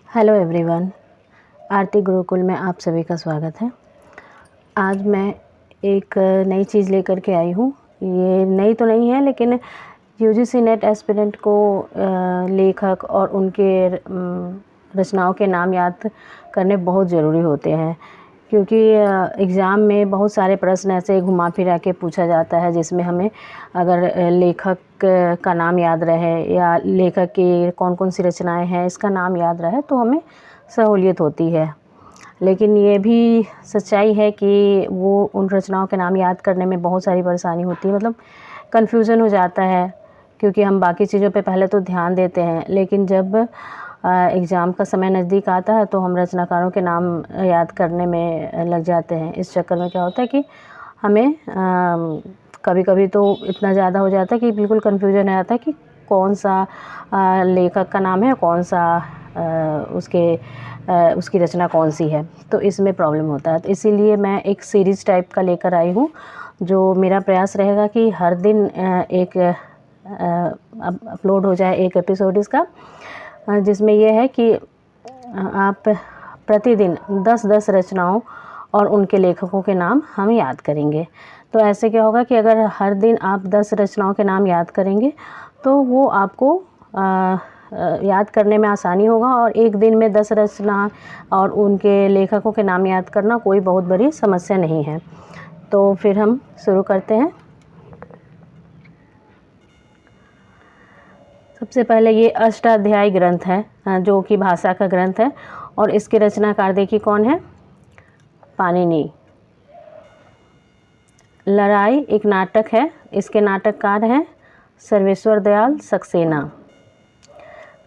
Hello everyone, आरती गुरुकुल में आप सभी का स्वागत है। आज मैं एक नई चीज़ लेकर के आई हूँ। ये नई तो नहीं है, लेकिन यूजीसी नेट एस्पिरेंट को लेखक और उनके रचनाओं के नाम याद करने बहुत ज़रूरी होते हैं, क्योंकि एग्ज़ाम में बहुत सारे प्रश्न ऐसे घुमा फिरा के पूछा जाता है जिसमें हमें अगर लेखक का नाम याद रहे या लेखक की कौन कौन सी रचनाएं हैं इसका नाम याद रहे तो हमें सहूलियत होती है। लेकिन ये भी सच्चाई है कि वो उन रचनाओं के नाम याद करने में बहुत सारी परेशानी होती है, मतलब कन्फ्यूज़न हो जाता है, क्योंकि हम बाकी चीज़ों पे पहले तो ध्यान देते हैं, लेकिन जब एग्ज़ाम का समय नज़दीक आता है तो हम रचनाकारों के नाम याद करने में लग जाते हैं। इस चक्कर में क्या होता है कि हमें कभी कभी तो इतना ज़्यादा हो जाता है कि बिल्कुल कन्फ्यूजन आ जाता है कि कौन सा लेखक का नाम है, कौन सा उसकी रचना कौन सी है, तो इसमें प्रॉब्लम होता है। तो इसीलिए मैं एक सीरीज़ टाइप का लेकर आई हूँ, जो मेरा प्रयास रहेगा कि हर दिन एक अपलोड हो जाए एक एपिसोड इसका, जिसमें यह है कि आप प्रतिदिन 10-10 रचनाओं और उनके लेखकों के नाम हम याद करेंगे। तो ऐसे क्या होगा कि अगर हर दिन आप 10 रचनाओं के नाम याद करेंगे तो वो आपको याद करने में आसानी होगा, और एक दिन में 10 रचना और उनके लेखकों के नाम याद करना कोई बहुत बड़ी समस्या नहीं है। तो फिर हम शुरू करते हैं। सबसे पहले ये अष्टाध्यायी ग्रंथ है, जो कि भाषा का ग्रंथ है, और इसके रचनाकार देखिए कौन है, पाणिनि। लड़ाई एक नाटक है, इसके नाटककार हैं सर्वेश्वर दयाल सक्सेना।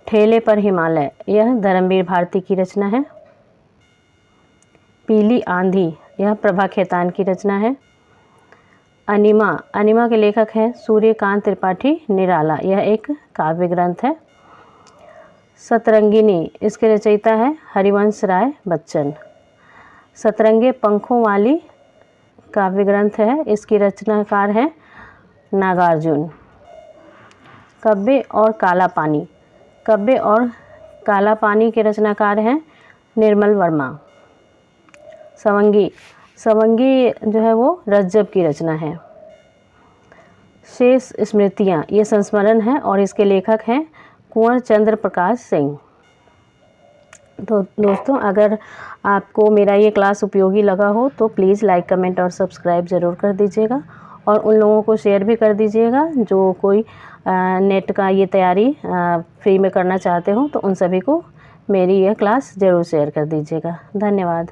ठेले पर हिमालय, यह धर्मवीर भारती की रचना है। पीली आंधी, यह प्रभा खेतान की रचना है। अनिमा, अनिमा के लेखक हैं सूर्यकांत त्रिपाठी निराला, यह एक काव्य ग्रंथ है। सतरंगिनी, इसके रचयिता है हरिवंश राय बच्चन। सतरंगे पंखों वाली काव्य ग्रंथ है, इसकी रचनाकार हैं नागार्जुन। कब्बे और काला पानी, कब्बे और काला पानी के रचनाकार हैं निर्मल वर्मा। सवंगी, सवंगी जो है वो रज्जब की रचना है। शेष स्मृतियाँ, ये संस्मरण है और इसके लेखक हैं कुंवर चंद्र प्रकाश सिंह। तो दोस्तों, अगर आपको मेरा ये क्लास उपयोगी लगा हो तो प्लीज़ लाइक, कमेंट और सब्सक्राइब ज़रूर कर दीजिएगा, और उन लोगों को शेयर भी कर दीजिएगा जो कोई नेट का ये तैयारी फ्री में करना चाहते हो, तो उन सभी को मेरी यह क्लास ज़रूर शेयर कर दीजिएगा। धन्यवाद।